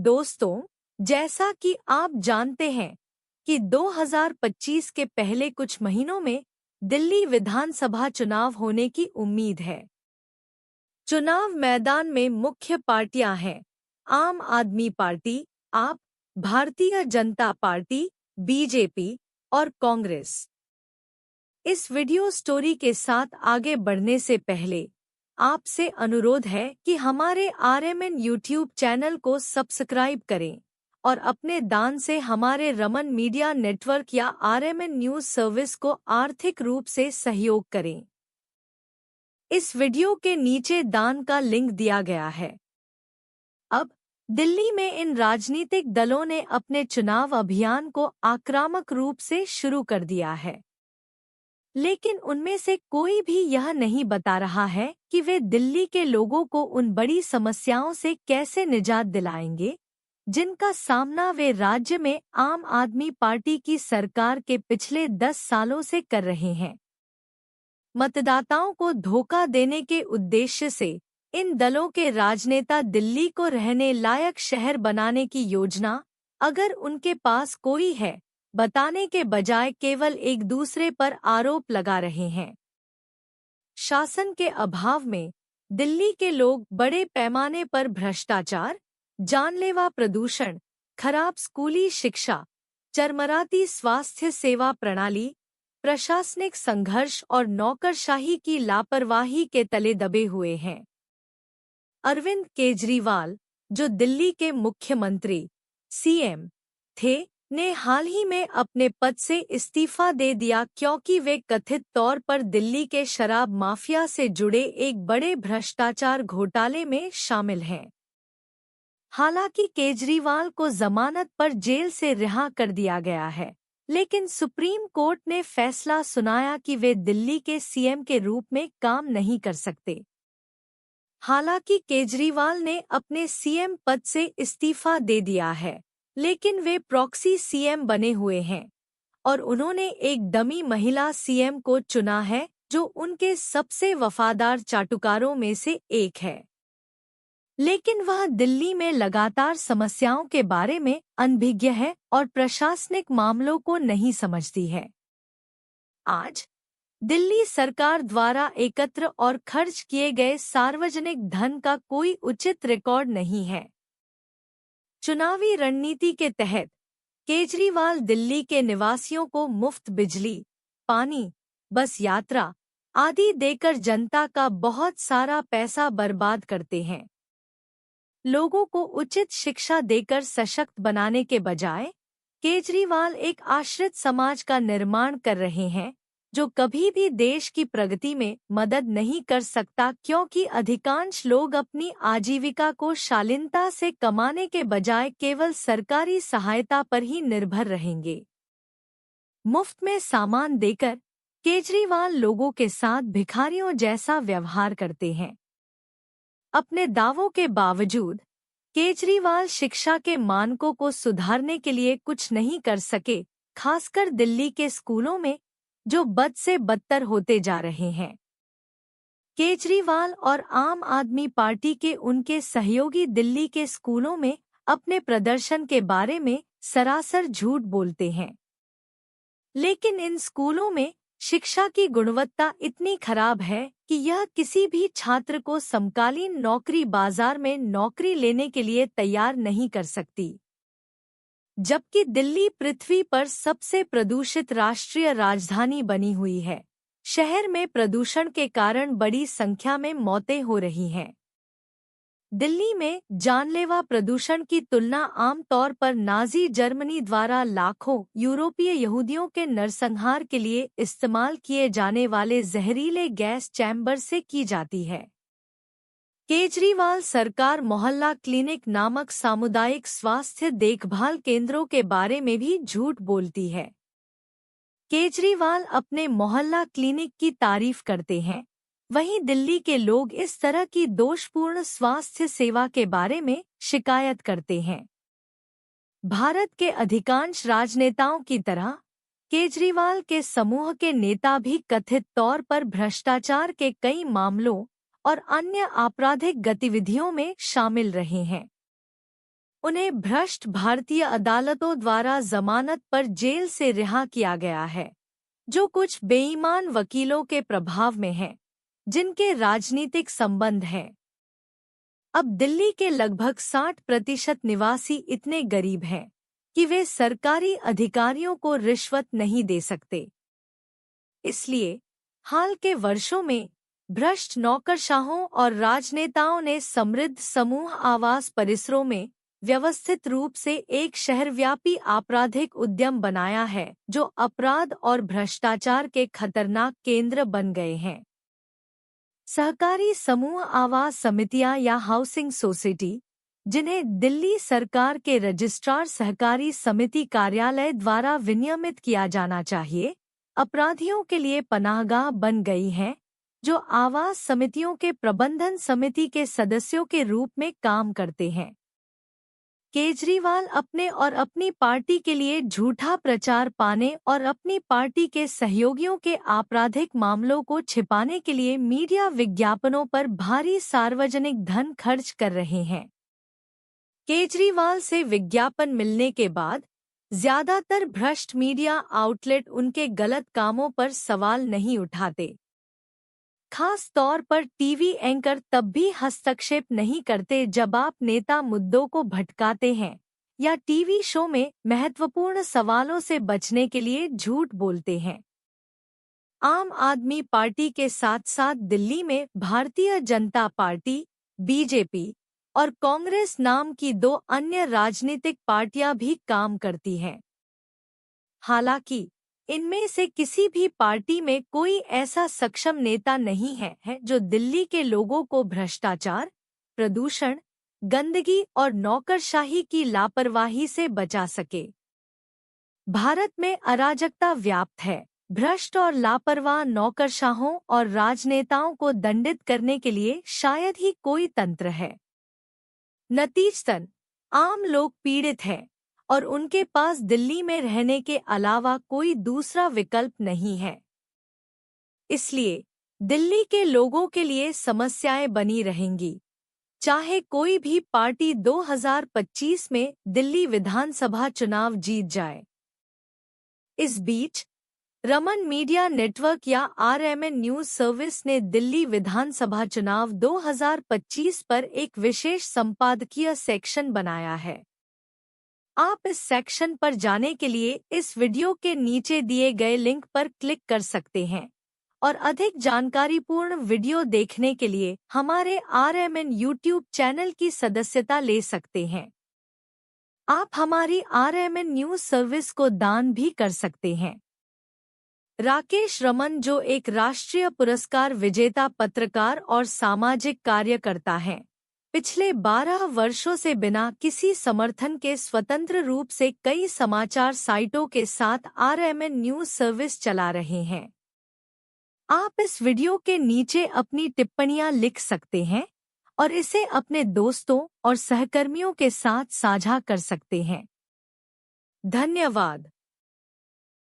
दोस्तों, जैसा कि आप जानते हैं कि 2025 के पहले कुछ महीनों में दिल्ली विधानसभा चुनाव होने की उम्मीद है। चुनाव मैदान में मुख्य पार्टियां हैं आम आदमी पार्टी, आप, भारतीय जनता पार्टी, बीजेपी और कांग्रेस। इस वीडियो स्टोरी के साथ आगे बढ़ने से पहले आपसे अनुरोध है कि हमारे आरएमएन यूट्यूब चैनल को सब्सक्राइब करें और अपने दान से हमारे रमन मीडिया नेटवर्क या आरएमएन न्यूज सर्विस को आर्थिक रूप से सहयोग करें। इस वीडियो के नीचे दान का लिंक दिया गया है। अब दिल्ली में इन राजनीतिक दलों ने अपने चुनाव अभियान को आक्रामक रूप से शुरू कर दिया है, लेकिन उनमें से कोई भी यह नहीं बता रहा है कि वे दिल्ली के लोगों को उन बड़ी समस्याओं से कैसे निजात दिलाएंगे जिनका सामना वे राज्य में आम आदमी पार्टी की सरकार के पिछले 10 सालों से कर रहे हैं। मतदाताओं को धोखा देने के उद्देश्य से इन दलों के राजनेता दिल्ली को रहने लायक शहर बनाने की योजना, अगर उनके पास कोई है, बताने के बजाय केवल एक दूसरे पर आरोप लगा रहे हैं। शासन के अभाव में दिल्ली के लोग बड़े पैमाने पर भ्रष्टाचार, जानलेवा प्रदूषण, खराब स्कूली शिक्षा, चरमराती स्वास्थ्य सेवा प्रणाली, प्रशासनिक संघर्ष और नौकरशाही की लापरवाही के तले दबे हुए हैं। अरविंद केजरीवाल, जो दिल्ली के मुख्यमंत्री सीएम थे, ने हाल ही में अपने पद से इस्तीफा दे दिया क्योंकि वे कथित तौर पर दिल्ली के शराब माफिया से जुड़े एक बड़े भ्रष्टाचार घोटाले में शामिल हैं। हालांकि केजरीवाल को जमानत पर जेल से रिहा कर दिया गया है, लेकिन सुप्रीम कोर्ट ने फैसला सुनाया कि वे दिल्ली के सीएम के रूप में काम नहीं कर सकते। हालांकि केजरीवाल ने अपने सीएम पद से इस्तीफा दे दिया है, लेकिन वे प्रॉक्सी सीएम बने हुए हैं और उन्होंने एक डमी महिला सीएम को चुना है जो उनके सबसे वफादार चाटुकारों में से एक है। लेकिन वह दिल्ली में लगातार समस्याओं के बारे में अनभिज्ञ है और प्रशासनिक मामलों को नहीं समझती है। आज दिल्ली सरकार द्वारा एकत्र और खर्च किए गए सार्वजनिक धन का कोई उचित रिकॉर्ड नहीं है। चुनावी रणनीति के तहत केजरीवाल दिल्ली के निवासियों को मुफ्त बिजली, पानी, बस यात्रा आदि देकर जनता का बहुत सारा पैसा बर्बाद करते हैं। लोगों को उचित शिक्षा देकर सशक्त बनाने के बजाय केजरीवाल एक आश्रित समाज का निर्माण कर रहे हैं जो कभी भी देश की प्रगति में मदद नहीं कर सकता, क्योंकि अधिकांश लोग अपनी आजीविका को शालीनता से कमाने के बजाय केवल सरकारी सहायता पर ही निर्भर रहेंगे। मुफ्त में सामान देकर केजरीवाल लोगों के साथ भिखारियों जैसा व्यवहार करते हैं। अपने दावों के बावजूद केजरीवाल शिक्षा के मानकों को सुधारने के लिए कुछ नहीं कर सके, खासकर दिल्ली के स्कूलों में जो बद से बदतर होते जा रहे हैं। केजरीवाल और आम आदमी पार्टी के उनके सहयोगी दिल्ली के स्कूलों में अपने प्रदर्शन के बारे में सरासर झूठ बोलते हैं, लेकिन इन स्कूलों में शिक्षा की गुणवत्ता इतनी खराब है कि यह किसी भी छात्र को समकालीन नौकरी बाजार में नौकरी लेने के लिए तैयार नहीं कर सकती। जबकि दिल्ली पृथ्वी पर सबसे प्रदूषित राष्ट्रीय राजधानी बनी हुई है, शहर में प्रदूषण के कारण बड़ी संख्या में मौतें हो रही हैं। दिल्ली में जानलेवा प्रदूषण की तुलना आमतौर पर नाजी जर्मनी द्वारा लाखों यूरोपीय यहूदियों के नरसंहार के लिए इस्तेमाल किए जाने वाले जहरीले गैस चैम्बर से की जाती है। केजरीवाल सरकार मोहल्ला क्लिनिक नामक सामुदायिक स्वास्थ्य देखभाल केंद्रों के बारे में भी झूठ बोलती है। केजरीवाल अपने मोहल्ला क्लिनिक की तारीफ करते हैं, वहीं दिल्ली के लोग इस तरह की दोषपूर्ण स्वास्थ्य सेवा के बारे में शिकायत करते हैं। भारत के अधिकांश राजनेताओं की तरह केजरीवाल के समूह के नेता भी कथित तौर पर भ्रष्टाचार के कई मामलों और अन्य आपराधिक गतिविधियों में शामिल रहे हैं। उन्हें भ्रष्ट भारतीय अदालतों द्वारा जमानत पर जेल से रिहा किया गया है, जो कुछ बेईमान वकीलों के प्रभाव में हैं, जिनके राजनीतिक संबंध हैं। अब दिल्ली के लगभग 60% निवासी इतने गरीब हैं कि वे सरकारी अधिकारियों को रिश्वत नहीं दे सकते। इसलिए हाल के वर्षों में भ्रष्ट नौकरशाहों और राजनेताओं ने समृद्ध समूह आवास परिसरों में व्यवस्थित रूप से एक शहरव्यापी आपराधिक उद्यम बनाया है, जो अपराध और भ्रष्टाचार के खतरनाक केंद्र बन गए हैं। सहकारी समूह आवास समितियां या हाउसिंग सोसाइटी, जिन्हें दिल्ली सरकार के रजिस्ट्रार सहकारी समिति कार्यालय द्वारा विनियमित किया जाना चाहिए, अपराधियों के लिए पनाहगाह बन गई हैं, जो आवास समितियों के प्रबंधन समिति के सदस्यों के रूप में काम करते हैं। केजरीवाल अपने और अपनी पार्टी के लिए झूठा प्रचार पाने और अपनी पार्टी के सहयोगियों के आपराधिक मामलों को छिपाने के लिए मीडिया विज्ञापनों पर भारी सार्वजनिक धन खर्च कर रहे हैं। केजरीवाल से विज्ञापन मिलने के बाद ज्यादातर भ्रष्ट मीडिया आउटलेट उनके गलत कामों पर सवाल नहीं उठाते। खास तौर पर टीवी एंकर तब भी हस्तक्षेप नहीं करते जब आप नेता मुद्दों को भटकाते हैं या टीवी शो में महत्वपूर्ण सवालों से बचने के लिए झूठ बोलते हैं। आम आदमी पार्टी के साथ साथ दिल्ली में भारतीय जनता पार्टी, बीजेपी और कांग्रेस नाम की 2 अन्य राजनीतिक पार्टियां भी काम करती हैं। हालांकि इनमें से किसी भी पार्टी में कोई ऐसा सक्षम नेता नहीं है जो दिल्ली के लोगों को भ्रष्टाचार, प्रदूषण, गंदगी और नौकरशाही की लापरवाही से बचा सके। भारत में अराजकता व्याप्त है। भ्रष्ट और लापरवाह नौकरशाहों और राजनेताओं को दंडित करने के लिए शायद ही कोई तंत्र है। नतीजतन आम लोग पीड़ित हैं और उनके पास दिल्ली में रहने के अलावा कोई दूसरा विकल्प नहीं है। इसलिए दिल्ली के लोगों के लिए समस्याएं बनी रहेंगी, चाहे कोई भी पार्टी 2025 में दिल्ली विधानसभा चुनाव जीत जाए। इस बीच रमन मीडिया नेटवर्क या RMN न्यूज सर्विस ने दिल्ली विधानसभा चुनाव 2025 पर एक विशेष संपादकीय सेक्शन बनाया है। आप इस सेक्शन पर जाने के लिए इस वीडियो के नीचे दिए गए लिंक पर क्लिक कर सकते हैं और अधिक जानकारीपूर्ण वीडियो देखने के लिए हमारे RMN YouTube चैनल की सदस्यता ले सकते हैं। आप हमारी RMN न्यूज सर्विस को दान भी कर सकते हैं। राकेश रमन, जो एक राष्ट्रीय पुरस्कार विजेता पत्रकार और सामाजिक कार्यकर्ता हैं, पिछले 12 वर्षों से बिना किसी समर्थन के स्वतंत्र रूप से कई समाचार साइटों के साथ RMN न्यूज सर्विस चला रहे हैं। आप इस वीडियो के नीचे अपनी टिप्पणियां लिख सकते हैं और इसे अपने दोस्तों और सहकर्मियों के साथ साझा कर सकते हैं। धन्यवाद।